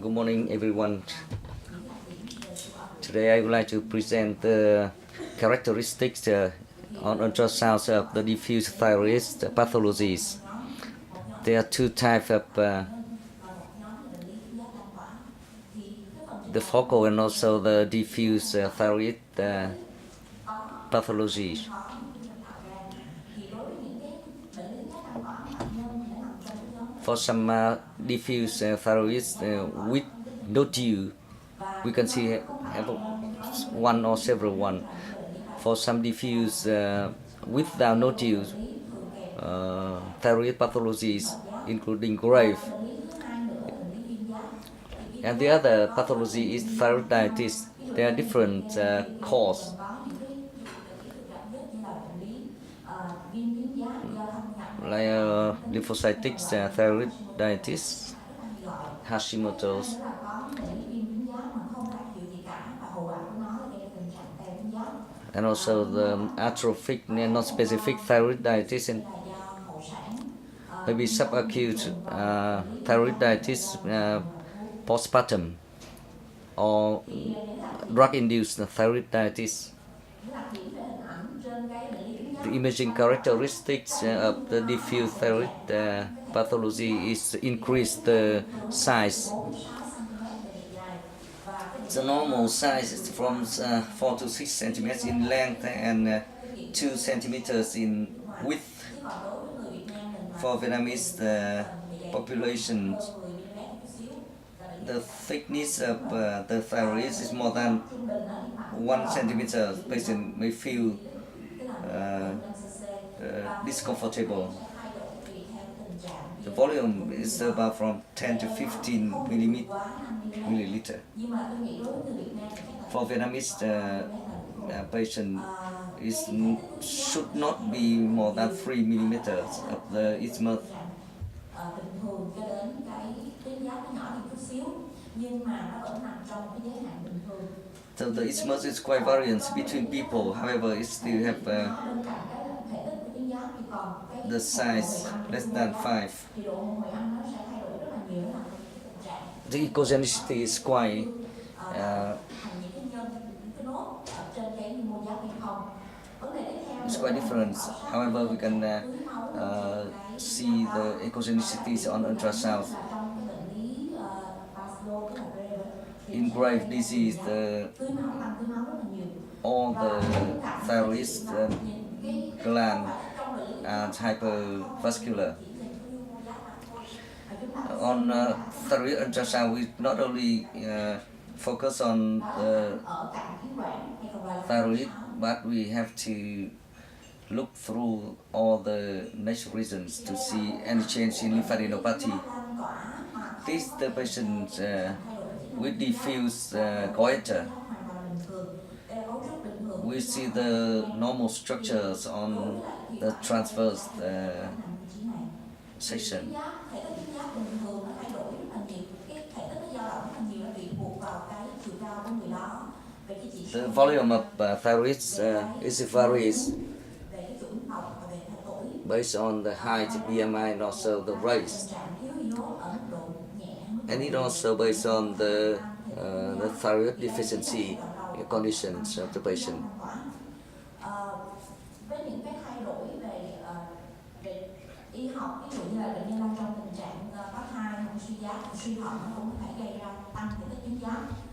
Good morning, everyone. Today I would like to present the characteristics on ultrasounds of the diffuse thyroid pathologies. There are two types of the focal and also the diffuse thyroid pathology. For some diffuse thyroid with nodule, we can see have one or several one. For some diffuse without nodules, thyroid pathologies, including grave. And the other pathology is thyroiditis. There are different causes. Like lymphocytic thyroiditis, Hashimoto's, and also the atrophic non-specific thyroiditis, and maybe subacute thyroiditis postpartum, or drug-induced thyroiditis. The imaging characteristics of the diffuse thyroid pathology is increased size. The normal size is from 4 to 6 centimeters in length and 2 centimeters in width. For Vietnamese population, the thickness of the thyroid is more than 1 centimeter. Patient may feel discomfortable. The volume is about from 10 to 15 milliliter. For Vietnamese patient, should not be more than 3 millimeters of the isthmus. So the isthmus is quite variant between people. However, it still have the size less than 5. The echogenicity is quite different. However, we can see the echogenicity on ultrasound. In grave disease, all the thyroid gland are hypervascular. On thyroid ultrasound, we not only focus on the thyroid, but we have to look through all the next reasons to see any change in lymphadenopathy. This the patient with diffuse goiter. We see the normal structures on the transverse section. The volume of thyroid is varies based on the height, BMI, and also the race. And it also based on the thyroid deficiency conditions of the patient.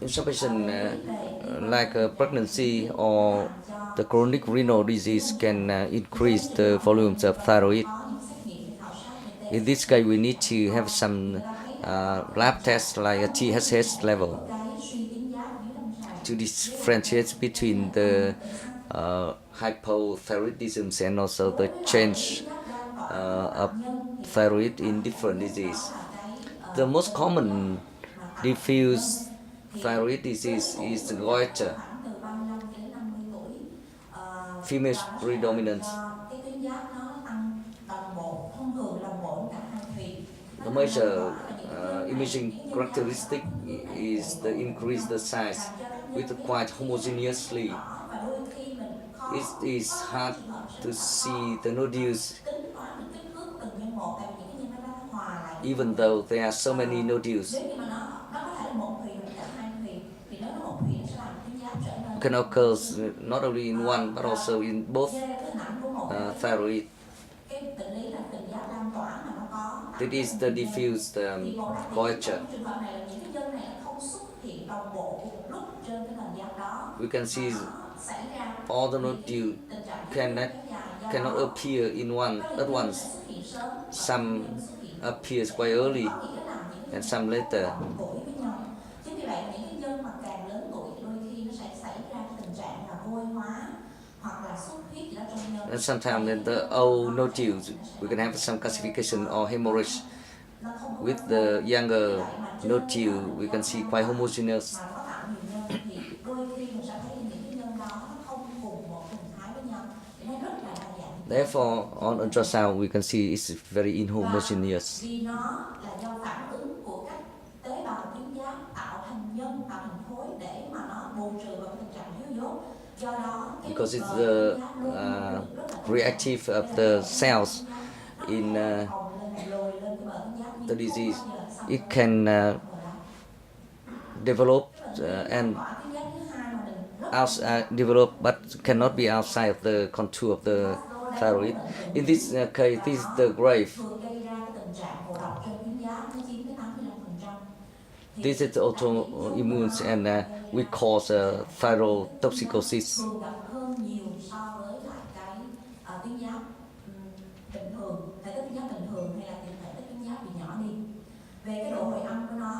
In some patients, like pregnancy or the chronic renal disease, can increase the volumes of thyroid. In this case, we need to have some lab tests like a TSH level to differentiate between the hypothyroidism and also the change of thyroid in different disease. The most common diffuse thyroid disease is goiter, female predominant. The major imaging characteristic is the increase the size with quite homogeneously. It is hard to see the nodules, even though there are so many nodules. can occur not only in one but also in both thyroid. That is the diffused goiter. We can see all the nodule cannot appear in one at once. Some appears quite early and some later. Chính vì vậy những cái nhân mà càng lớn tuổi thì đôi khi nó sẽ xảy ra cái tình trạng là vôi hóa hoặc là xuất huyết gì đó trong nhân. And sometimes in the old nodules we can have some calcification or hemorrhage. With the younger nodule we can see quite homogeneous. Therefore, on ultrasound we can see it's very inhomogeneous. Because it's the reactive of the cells in the disease, it can develop and develop but cannot be outside of the contour of the thyroid. In this case, this is the grave. This is autoimmune and we cause thyrotoxicosis.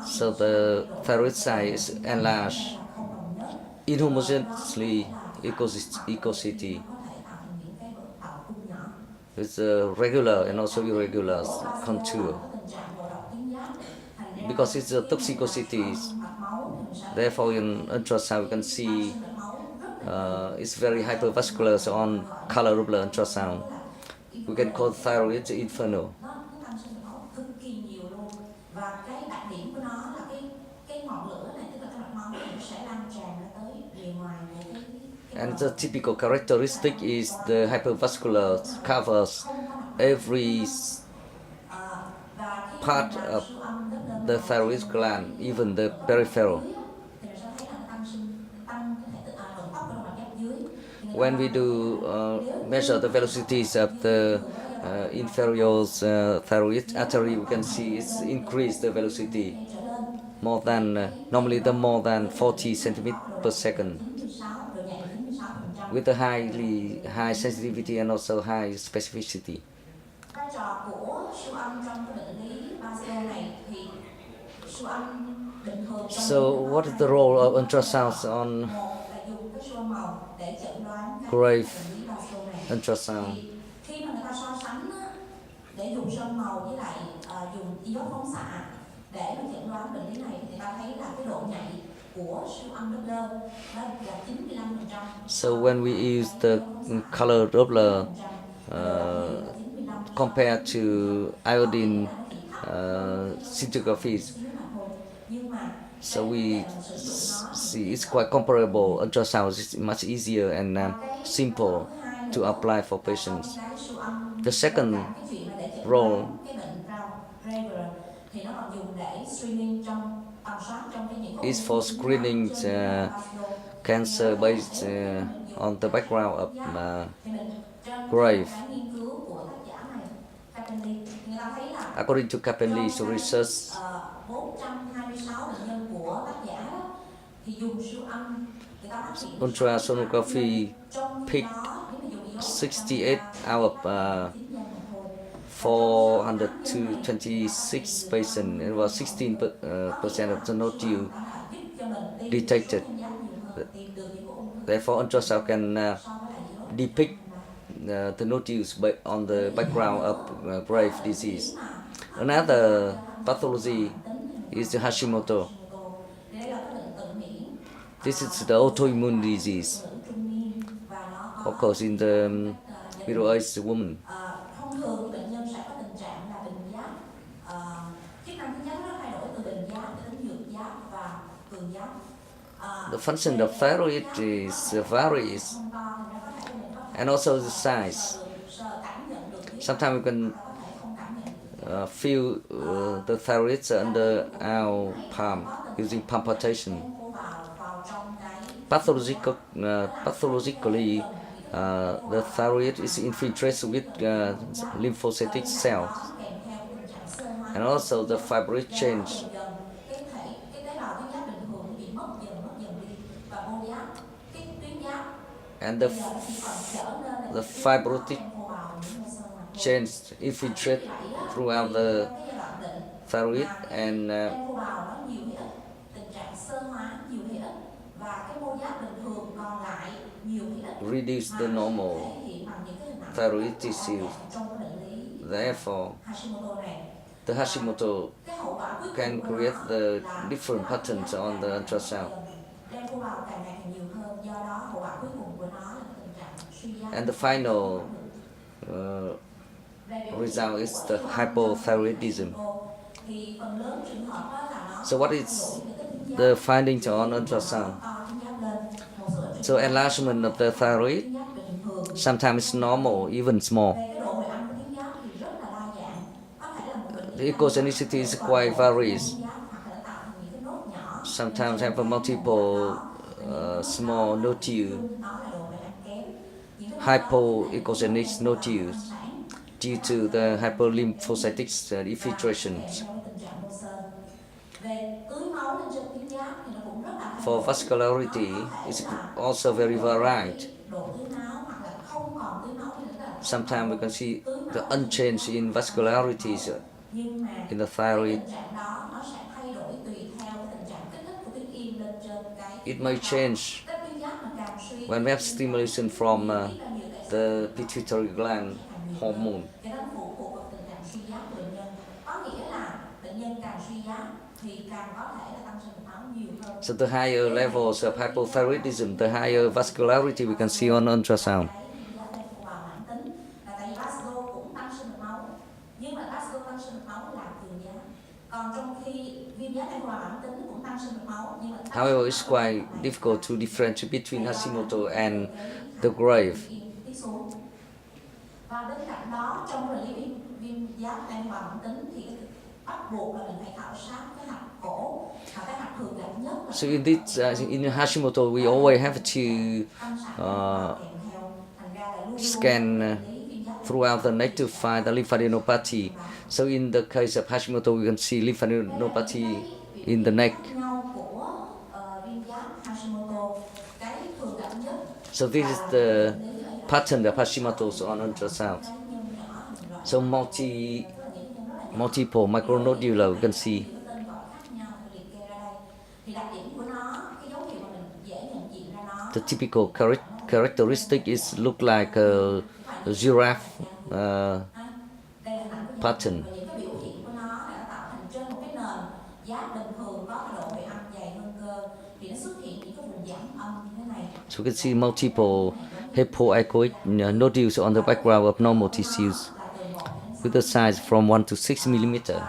So the thyroid size is enlarged inhomogeneously ecocity. It's a regular and also irregular contour. Because it's a toxicity, therefore in ultrasound we can see it's very hypervascular. So on color Doppler ultrasound, we can call thyroid inferno. And the typical characteristic is the hypervascular covers every part of the thyroid gland, even the peripheral. When we do measure the velocities of the inferior thyroid artery, we can see it's increased the velocity more than normally the more than 40 centimeters per second, with a high sensitivity and also high specificity. So what is the role of ultrasounds on grave ultrasound? So when we use the color Doppler compared to iodine scintigraphy, so we see it's quite comparable. Ultrasound is much easier and simple to apply for patients. The second role is for screening cancer based on the background of grave. According to Capelli's research, ultrasonography picked 68 out of 426 patients. It was 16% of the nodule detected. Therefore, ultrasound can depict the nodules on the background of grave disease. Another pathology is the Hashimoto. This is the autoimmune disease, of course, in the middle-aged woman. The function of thyroid varies, and also the size. Sometimes we can feel the thyroid under our palm using palpation. pathologically, the thyroid is infiltrated with lymphocytic cells, đó nó kèm theo cái tình trạng xơ hóa and also the fibroid do đó change. dần dần cái tế bào tuyến giáp bình thường nó bị mất dần đi và mô giáp cái tuyến giáp And bây giờ nó chỉ còn trở nên là the tuyến giáp fibrotic đen phô bào những mô sơn mặt change infiltrate throughout the theo giai đoạn định thyroid mà and đen phô bào nó nhiều hay ít, tình trạng xơ hóa nhiều hay ít và cái mô giáp bình thường còn lại nhiều hay ít reduce the normal thể hiện bằng những cái hình ảnh thyroid tissues. trong cái bệnh lý Therefore, Hashimoto này. the Hashimoto Cái hậu quả cuối can cùng của create nó the là different patterns on the ultrasound. đen phô bào càng ngày càng nhiều hơn, do đó hậu quả cuối cùng của nó là tình trạng suy giáp. And the final result is the hypothyroidism. Thì phần lớn trường hợp đó là nó So what is the findings on ultrasound? So enlargement of the thyroid, sometimes it's normal, even small. The echogenicity is quite varies. Sometimes have a multiple small nodule, hypoechogenic nodules due to the hyperlymphocytic infiltrations. For vascularity, it's also very varied. Sometimes we can see the unchange in vascularities in the thyroid. It may change when we have stimulation from the pituitary gland hormone. So the higher levels of hypothyroidism, the higher vascularity we can see on ultrasound. However, it's quite difficult to differentiate between Hashimoto and the grave. Và bên cạnh đó, trong bệnh lý viêm giáp đen phô bào mãn tính thì bắt buộc là mình phải khảo sát cái hạch cổ và cái hạch thường gặp nhất. So in this, in Hashimoto, we always have to scan throughout the neck to find the lymphadenopathy. So in the case of Hashimoto, we can see lymphadenopathy in the neck. So this is the pattern of Hashimoto's on ultrasound. So multiple micronodular we can see. The typical characteristic is look like a giraffe pattern. So we can see multiple hypoechoic nodules on the background of normal tissues with a size from 1 to 6 millimeter.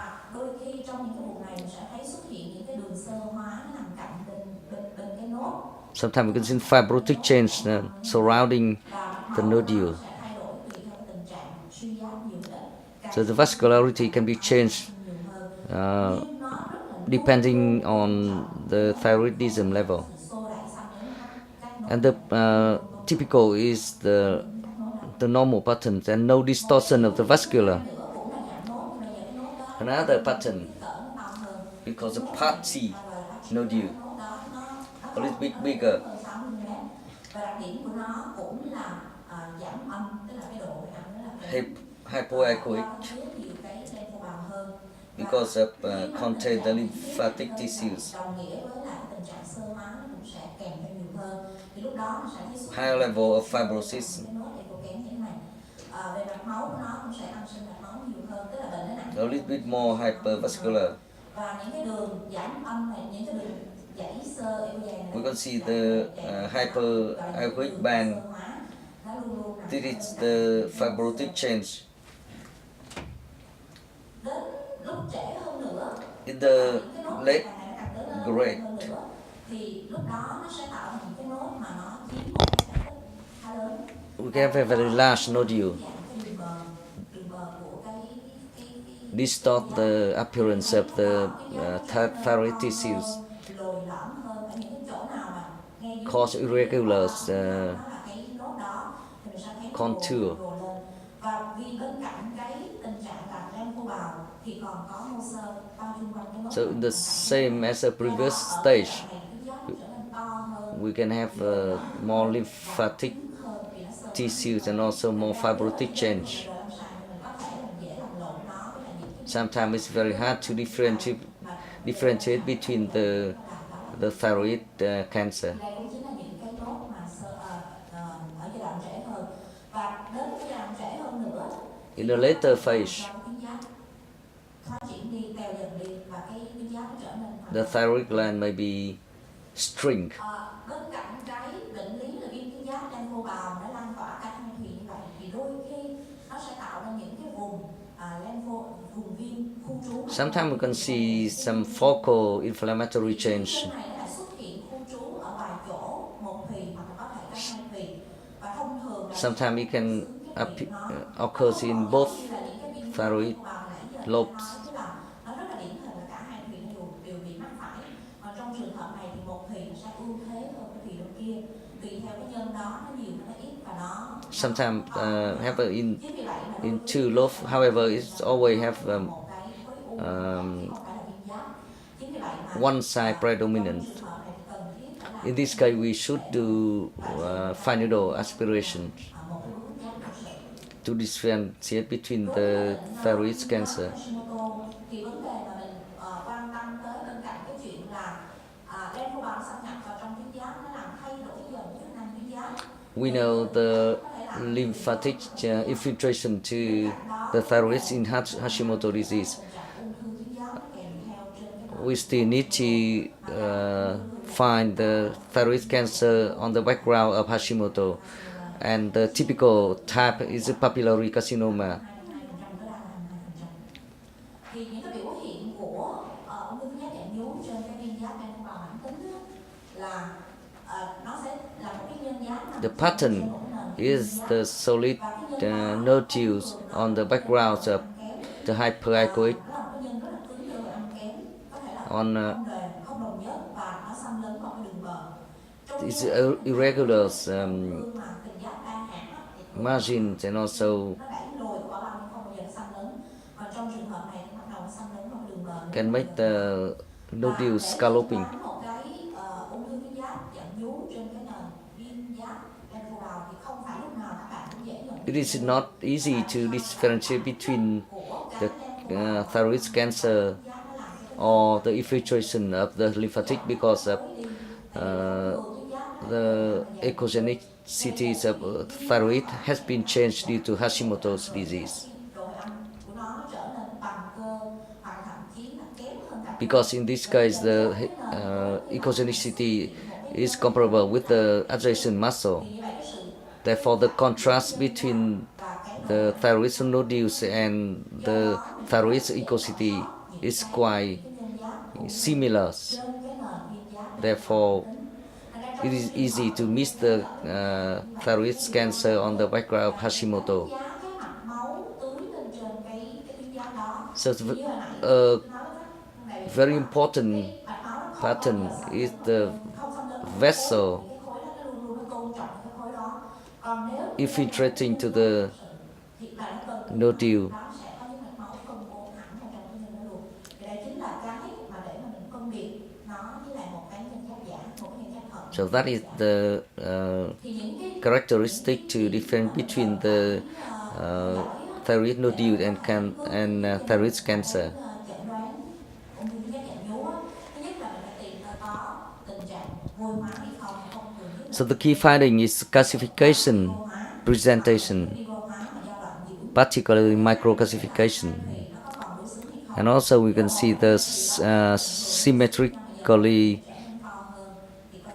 Sometimes we can see fibrotic change surrounding the nodule. So the vascularity can be changed depending on the thyroidism level. And the typical is the normal patterns and no distortion of the vascular. Another pattern because of part C nodule, a little bit bigger. Hypoechoic because of contain the lymphatic tissues. Higher level of fibrosis, a little bit more hypervascular. We can see the hyperechoic band. This is the fibrotic change. In the late grade, we have a very large nodule. Distort the appearance of the thyroid tissues, cause irregular cái nốt đó thì mình sẽ thấy nó contour. rồ lên. Và vì bên cạnh cái tình trạng là len phô bào thì còn có mô xơ bao chung quanh cái nốt. So in the same as the previous stage, we can have more lymphatic tissues and also more fibrotic change. Sometimes it's very hard to differentiate between the thyroid cancer. Đây cũng chính là những cái nốt mà ở giai đoạn trễ hơn, và đến giai đoạn trễ hơn nữa In the later phase, phát triển đi, teo dần đi, và cái tuyến giáp nó trở nên the thyroid gland may be shrink. bên cạnh cái bệnh lý là viêm tuyến giáp đen phô bào nó lan tỏa cả hai thùy như vậy, thì đôi khi nó sẽ tạo ra những cái vùng vùng viêm khu trú. Sometimes we can see some focal inflammatory change. Sometimes it can occur in both thyroid lobes. Sometimes have in two lobes. However, it's always have one side predominant. In this case, we should do fine needle aspiration to differentiate between the thyroid cancer. We know the lymphatic infiltration to the thyroid in Hashimoto disease. We still need to find the thyroid cancer on the background of Hashimoto, and the typical type is a papillary carcinoma. The pattern is the solid nodules on the background of the hyperechoic on these irregular margins, and also can make the nodules scalloping. It is not easy to differentiate between the thyroid cancer or the infiltration of the lymphatic because of the echogenicity of thyroid has been changed due to Hashimoto's disease. Because in this case, the echogenicity is comparable with the adjacent muscle. Therefore, the contrast between the thyroid nodules and the thyroid ecocity is quite similar. Therefore, it is easy to miss the thyroid cancer on the background of Hashimoto. So, a very important pattern is the vessel infiltrating to the nodule. So that is the characteristic to difference between the thyroid nodule and thyroid cancer. So the key finding is calcification, presentation, particularly microcalcification, and also we can see the symmetrically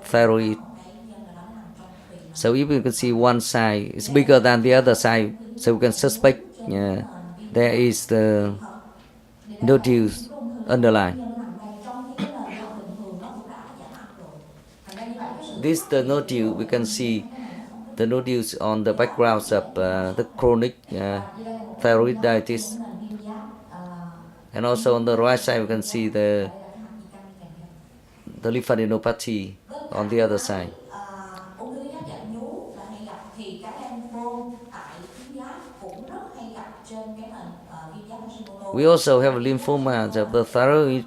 thyroid. So if we can see one side is bigger than the other side, so we can suspect there is the nodules underlying. This the nodule, we can see the nodules on the background of the chronic thyroiditis, and also on the right side we can see the lymphadenopathy on the other side. We also have lymphoma of the thyroid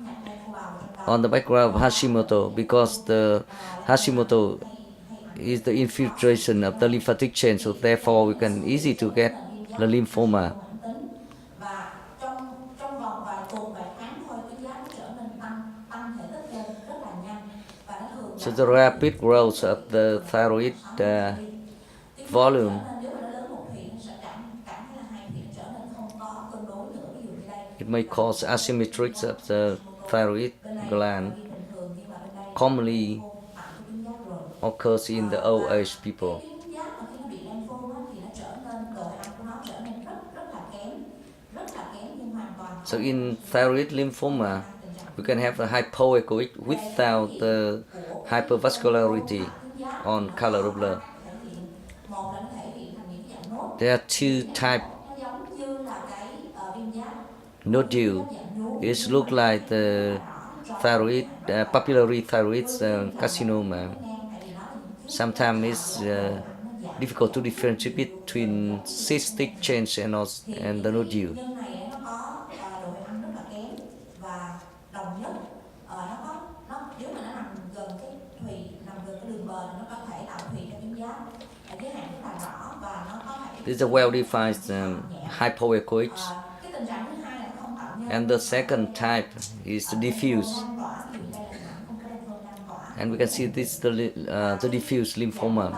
on the background of Hashimoto, because the Hashimoto is the infiltration of the lymphatic chain, so therefore we can easy to get the lymphoma. Và trong vòng vài tuần vài tháng thôi, tuyến giáp nó trở nên tăng thể tích lên rất là nhanh, và nó thường So the rapid growth of the thyroid volume it may cause asymmetrics of the thyroid gland, commonly occurs in the old age people. So in thyroid lymphoma, we can have a hypoechoic without the hypervascularity on color of blood. There are two types nodule. It looks like the thyroid, papillary thyroid carcinoma. Sometimes it's difficult to differentiate between cystic change and the nodule. This is a well-defined hypoechoic. And the second type is diffuse. And we can see this the diffuse lymphoma.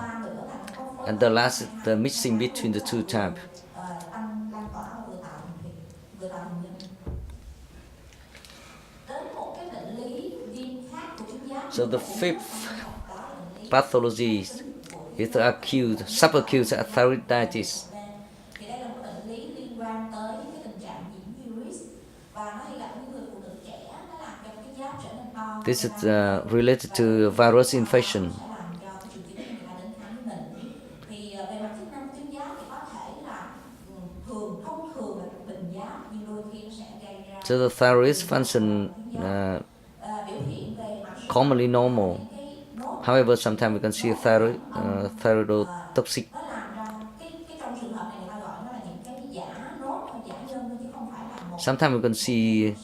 And the last is the mixing between the two types. So the fifth pathology is the acute, subacute thyroiditis. This is related to virus infection. So the thyroid function commonly normal. However, sometimes we can see thyroidotoxic. Sometimes we can see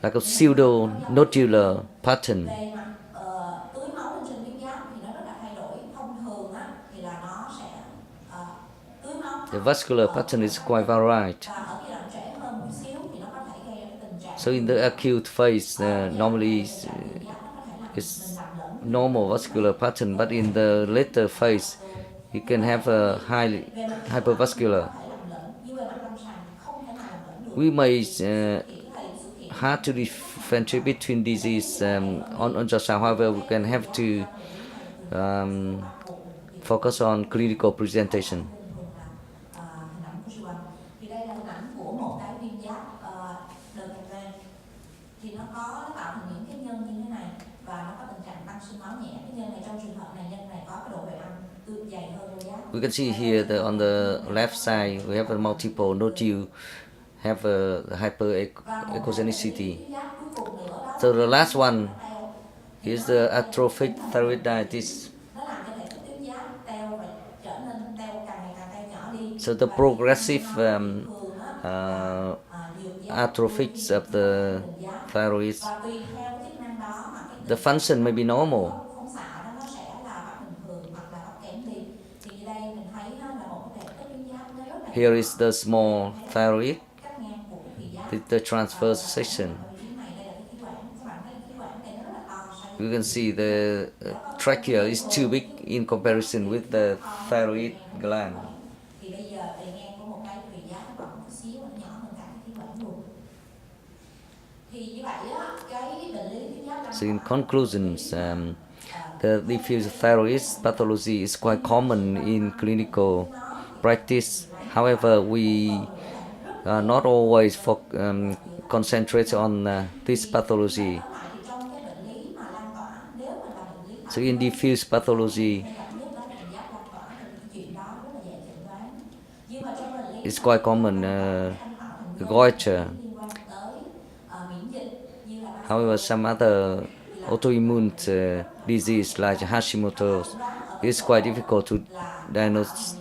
like a pseudo-nodular pattern. The vascular pattern is quite varied. So in the acute phase, normally it's normal vascular pattern, but in the later phase, you can have a high hypervascular. We may hard to differentiate between disease on ultrasound. However, we can have to focus on clinical presentation. We can see here that on the left side we have a multiple nodule, have a hyperechogenicity. So the last one is the atrophic thyroiditis. So the progressive atrophies of the thyroid, the function may be normal. Here is the small thyroid, the transverse section. You can see the trachea is too big in comparison with the thyroid gland. So in conclusions, the diffuse thyroid pathology is quite common in clinical practice. However, we not always concentrate on this pathology. So in diffuse pathology, it's quite common, goiter. However, some other autoimmune disease like Hashimoto's is quite difficult to diagnose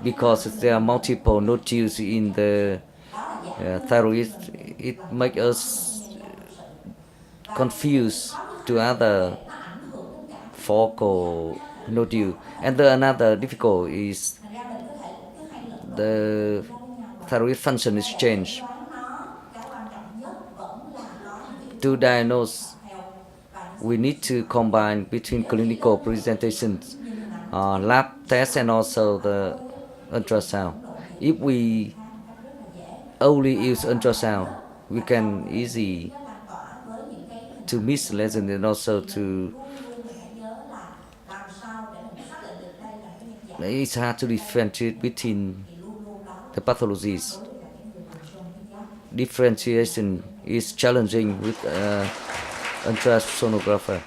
because there are multiple nodules in the thyroid, it makes us confused to other focal nodule. And the another difficult is the thyroid function is changed. To diagnose, we need to combine between clinical presentations, lab tests, and also the ultrasound. If we only use ultrasound, we can easy to miss lesson and also to it's hard to differentiate between the pathologies. Differentiation is challenging with ultrasonographer.